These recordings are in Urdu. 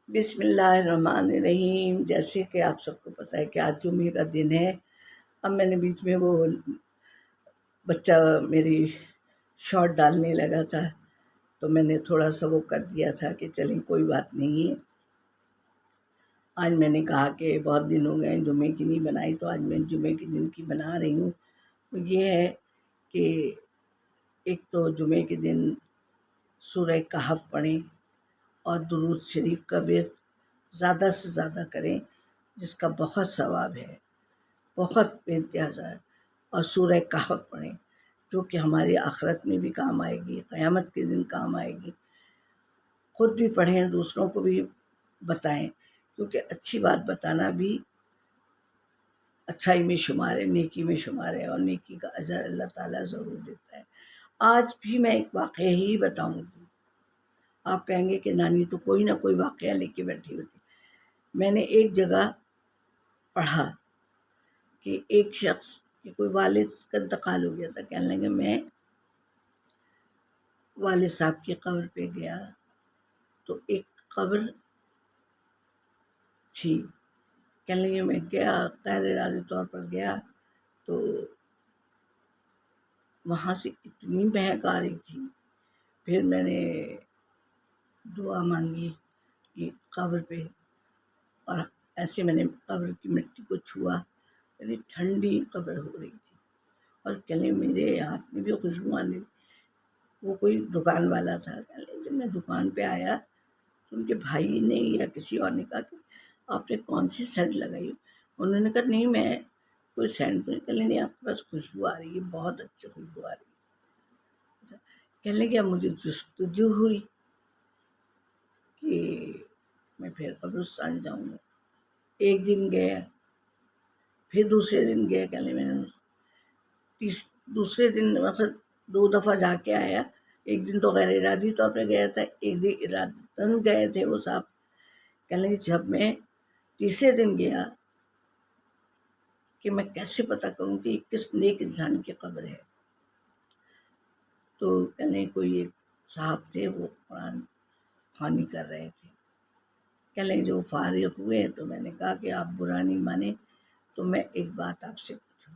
بسم اللہ الرحمن الرحیم۔ جیسے کہ آپ سب کو پتہ ہے کہ آج جمعے کا دن ہے۔ اب میں نے بیچ میں وہ بچہ میری شارٹ ڈالنے لگا تھا تو میں نے تھوڑا سا وہ کر دیا تھا کہ چلیں کوئی بات نہیں ہے۔ آج میں نے کہا کہ بہت دن ہو گئے جمعے کی نہیں بنائی، تو آج میں جمعے کے دن کی بنا رہی ہوں۔ وہ یہ ہے کہ ایک تو جمعے کے دن سورہ کہف پڑھیں اور درود شریف کا ورد زیادہ سے زیادہ کریں، جس کا بہت ثواب ہے، بہت بے انتہا ہے۔ اور سورہ کہف پڑھیں جو کہ ہماری آخرت میں بھی کام آئے گی، قیامت کے دن کام آئے گی۔ خود بھی پڑھیں، دوسروں کو بھی بتائیں، کیونکہ اچھی بات بتانا بھی اچھائی میں شمار ہے، نیکی میں شمار ہے، اور نیکی کا اجر اللہ تعالیٰ ضرور دیتا ہے۔ آج بھی میں ایک واقعہ ہی بتاؤں گی۔ آپ کہیں گے کہ نانی تو کوئی نہ کوئی واقعہ لے کے بیٹھی ہوتی۔ میں نے ایک جگہ پڑھا کہ ایک شخص کہ کوئی والد کا انتقال ہو گیا تھا، کہنے لگے میں والد صاحب کی قبر پہ گیا تو ایک قبر تھی، کہنے لگے میں گیا، غیر ارادی طور پر گیا تو وہاں سے اتنی مہک آ رہی تھی۔ پھر میں نے دعا مانگی کہ قبر پہ، اور ایسے میں نے قبر کی مٹی کو چھوا، میری ٹھنڈی قبر ہو رہی تھی، اور کہنے میرے ہاتھ میں بھی خوشبو آنے لگی۔ وہ کوئی دکان والا تھا، کہنے جب میں دکان پہ آیا تو ان کے بھائی نے یا کسی اور نے کہا کہ آپ نے کون سی سینٹ لگائی؟ انہوں نے کہا نہیں میں کوئی سینٹ نہیں، آپ کے پاس خوشبو آ رہی ہے، بہت اچھی خوشبو آ رہی ہے۔ کہنے لگے اب مجھے جستجو ہوئی کہ میں پھر قبرستان جاؤں گا۔ ایک دن گیا، پھر دوسرے دن گیا، کہنے میں نے دوسرے دن مطلب 2 دفعہ جا کے آیا۔ ایک دن تو غیر ارادی طور پہ گیا تھا، ایک دن ارادتاً گئے تھے وہ صاحب۔ کہنے لگے جب میں تیسرے دن گیا کہ میں کیسے پتہ کروں کہ کس نیک انسان کی قبر ہے، تو کہنے کوئی ایک صاحب تھے، وہ قرآن خوانی کر رہے تھے۔ کہنے لگے جو فارغ ہوئے تو میں نے کہا کہ آپ برا نہیں مانے تو میں ایک بات آپ سے پوچھوں؟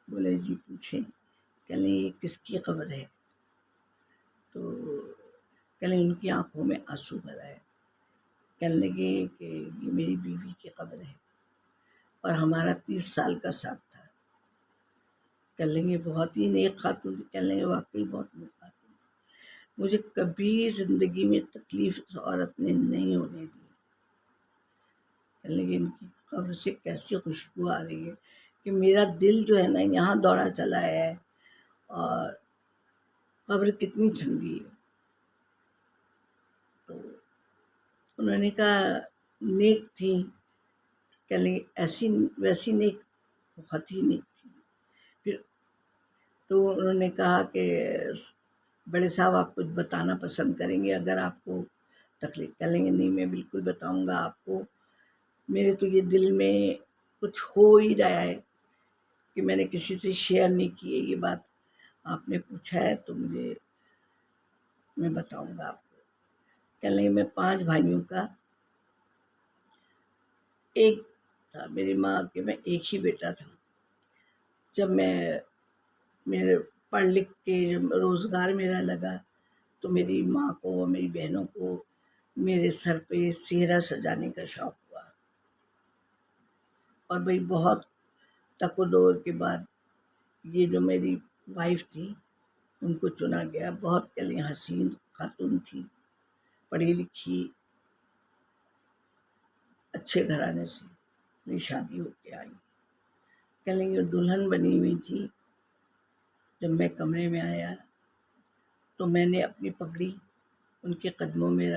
بولے جی پوچھیں۔ کہنے لگے یہ کس کی قبر ہے؟ تو کہنے لگے ان کی آنکھوں میں آنسو بھر آئے۔ کہنے لگے کہ یہ میری بیوی کی قبر ہے اور ہمارا 30 سال کا ساتھ تھا۔ کہنے لگے بہت ہی نیک خاتون تھی۔ کہنے لگے واقعی بہت نیک خاتون، مجھے کبھی زندگی میں تکلیف اس عورت نے نہیں ہونے دی۔ کہنے لگے ان کی قبر سے کیسی خوشبو آ رہی ہے کہ میرا دل جو ہے نا یہاں دوڑا چلا ہے، اور قبر کتنی ٹھنڈی ہے۔ تو انہوں نے کہا نیک تھی؟ کہنے لگے ایسی ویسی نیک، بہت ہی نیک تھی۔ پھر تو انہوں نے کہا کہ بڑے صاحب آپ کچھ بتانا پسند کریں گے اگر آپ کو تکلیف؟ کہنے لگے نہیں میں بالکل بتاؤں گا آپ کو، میرے تو یہ دل میں کچھ ہو ہی رہا ہے کہ میں نے کسی سے شیئر نہیں کی ہے یہ بات، آپ نے پوچھا ہے تو میں بتاؤں گا آپ کو۔ کہنے لگے میں 5 بھائیوں کا ایک تھا، میری ماں کے میں ایک ہی بیٹا تھا۔ جب میرے پڑھ لکھ کے جب روزگار میرا لگا تو میری ماں کو اور میری بہنوں کو میرے سر پہ سہرا سجانے کا شوق ہوا، اور بھئی بہت تک و دور کے بعد یہ جو میری وائف تھی ان کو چنا گیا۔ بہت حسین خاتون تھی، پڑھی لکھی، اچھے گھرانے سے میری شادی ہو کے آئی۔ کہنے لگے دلہن بنی ہوئی تھی۔ جب میں کمرے میں آیا تو میں نے اپنی پگڑی ان کے قدموں میں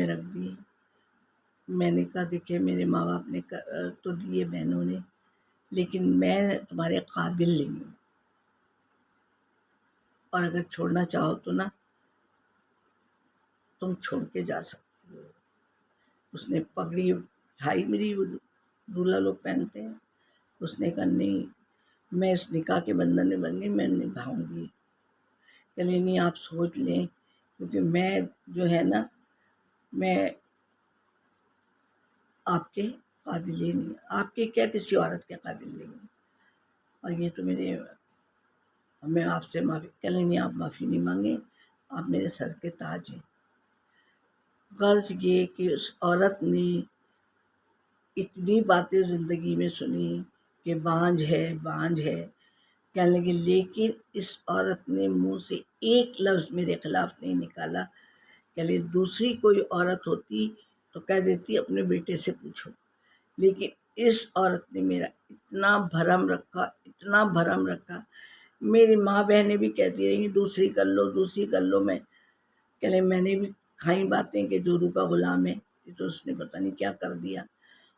رکھ دی۔ میں نے کہا دیکھیں میرے ماں باپ نے تو دیے بہنوں نے، لیکن میں تمہارے قابل نہیں ہوں، اور اگر چھوڑنا چاہو تو نا تم چھوڑ کے جا سکتی ہو۔ اس نے پگڑی اٹھائی میری، دولہا لوگ پہنتے ہیں، اس نے کہا نہیں میں اس نکاح کے بندھن میں بن گئی، میں نبھاؤں گی۔ کہ نہیں آپ سوچ لیں کیونکہ میں جو ہے نا، میں آپ کے قابل ہی نہیں، آپ کے کیا کسی عورت کے قابل نہیں ہوں۔ اور یہ تو میں آپ سے معافی کر لیں گے، آپ معافی نہیں مانگیں، آپ میرے سر کے تاج ہیں۔ غرض یہ کہ اس عورت نے اتنی باتیں زندگی میں سنی کہ بانجھ ہے بانجھ ہے، کہنے لگے، لیکن اس عورت نے منہ سے ایک لفظ میرے خلاف نہیں نکالا۔ کہ دوسری کوئی عورت ہوتی تو کہہ دیتی اپنے بیٹے سے پوچھو، لیکن اس عورت نے میرا اتنا بھرم رکھا، اتنا بھرم رکھا۔ میری ماں بہنیں بھی کہتی رہیں دوسری کر لو دوسری کر لو، میں نے بھی کھائی باتیں کہ جورو کا غلام ہے، یہ تو اس نے پتہ نہیں کیا کر دیا۔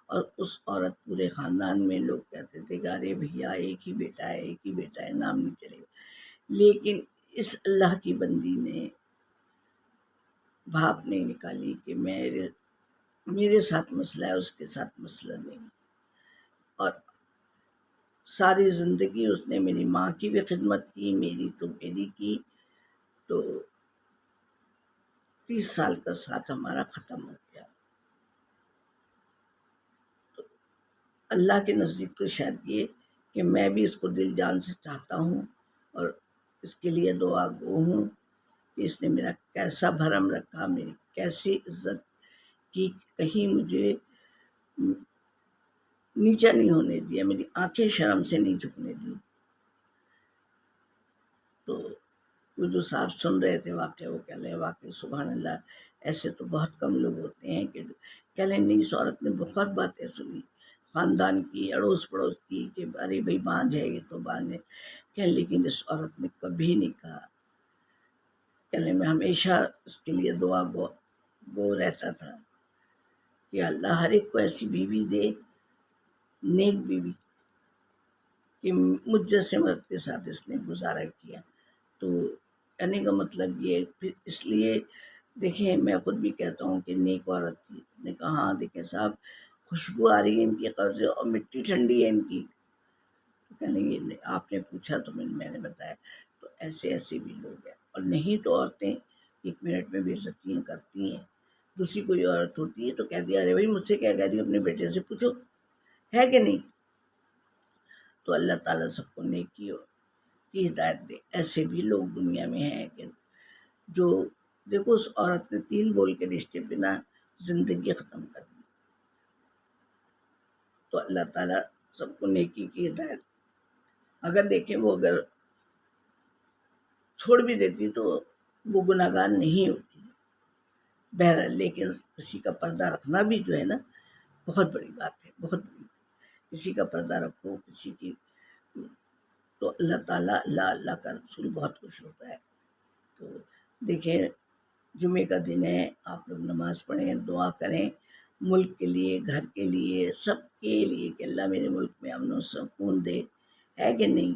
اور اس عورت پورے خاندان میں لوگ کہتے تھے کہ ارے بھیا ایک ہی بیٹا ہے، ایک ہی بیٹا ہے، نام نہیں چلے گا۔ لیکن اس اللہ کی بندی نے بھاپ نہیں نکالی کہ میرے ساتھ مسئلہ ہے، اس کے ساتھ مسئلہ نہیں۔ اور ساری زندگی اس نے میری ماں کی بھی خدمت کی، میری تو میری کی، تو 30 سال کا ساتھ ہمارا ختم ہو گیا۔ تو اللہ کے نزدیک تو شاید یہ کہ میں بھی اس کو دل جان سے چاہتا ہوں، اور اس کے لیے دعا گو ہوں کہ اس نے میرا کیسا بھرم رکھا، میری کیسی عزت کی، کہیں مجھے نیچا نہیں ہونے دیا، میری آنکھیں شرم سے نہیں جھکنے دی۔ تو وہ جو صاحب سن رہے تھے واقعہ، وہ کہہ رہے واقعی سبحان اللہ، ایسے تو بہت کم لوگ ہوتے ہیں کہ کہہ لیں نہیں، اس عورت نے بہت باتیں سنی، خاندان کی، اڑوس پڑوس کی، کہ ارے بھائی بانجھ ہے، یہ تو بانجھ ہے، لیکن اس عورت نے کبھی نہیں کہا۔ میں ہمیشہ اس کے لیے دعا گو رہتا تھا کہ اللہ ہر ایک کو ایسی بیوی دے، نیک بیوی، کہ مجھ جیسے مرد کے ساتھ اس نے گزارا کیا۔ تو کہنے کا مطلب یہ پھر اس لیے دیکھیں، میں خود بھی کہتا ہوں کہ نیک عورت تھی۔ نے کہا ہاں دیکھیں صاحب، خوشبو آ رہی ہے ان کی قبر سے اور مٹی ٹھنڈی ہے ان کی۔ تو کہنے لگے آپ نے پوچھا تو میں نے بتایا۔ تو ایسے بھی لوگ ہیں، اور نہیں تو عورتیں 1 منٹ میں بے عزتیاں کرتی ہیں۔ دوسری کوئی عورت ہوتی ہے تو کہہ دیا ارے بھائی مجھ سے کیا کہہ رہی ہو، اپنے بیٹے سے پوچھو، ہے کہ نہیں۔ تو اللہ تعالیٰ سب کو نیکی کی ہدایت دے۔ ایسے بھی لوگ دنیا میں ہیں کہ جو دیکھو، اس عورت نے 3 بول کے رشتے بنا زندگی ختم کر دی۔ تو اللہ تعالیٰ سب کو نیکی کی ہدایت۔ اگر دیکھیں وہ اگر چھوڑ بھی دیتی تو وہ گناہگار نہیں ہوتی، بہرحال، لیکن کسی کا پردہ رکھنا بھی جو ہے نا بہت بڑی بات ہے، بہت بڑی بات۔ کسی کا پردہ رکھو، کسی کی، تو اللہ تعالیٰ، اللہ کا رسول بہت خوش ہوتا ہے۔ تو دیکھیں، جمعے کا دن ہے، آپ لوگ نماز پڑھیں، دعا کریں ملک کے لیے، گھر کے لیے، سب کے لیے، کہ اللہ میرے ملک میں امن و سکون دے، ہے کہ نہیں۔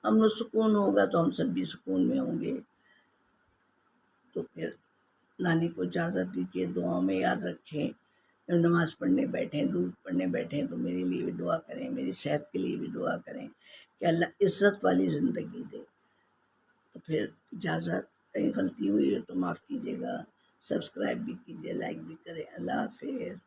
امن و سکون ہوگا تو ہم سب بھی سکون میں ہوں گے۔ تو پھر نانی کو اجازت دیجیے، دعاؤں میں یاد رکھیں، جب نماز پڑھنے بیٹھیں، دودھ پڑھنے بیٹھیں تو میرے لیے بھی دعا کریں، میری صحت کے لیے بھی دعا کریں کہ اللہ عزت والی زندگی دے۔ تو پھر اجازت، کہیں غلطی ہوئی ہے تو معاف کیجیے گا، سبسکرائب بھی کیجیے، لائک بھی کریں۔ اللہ حافظ۔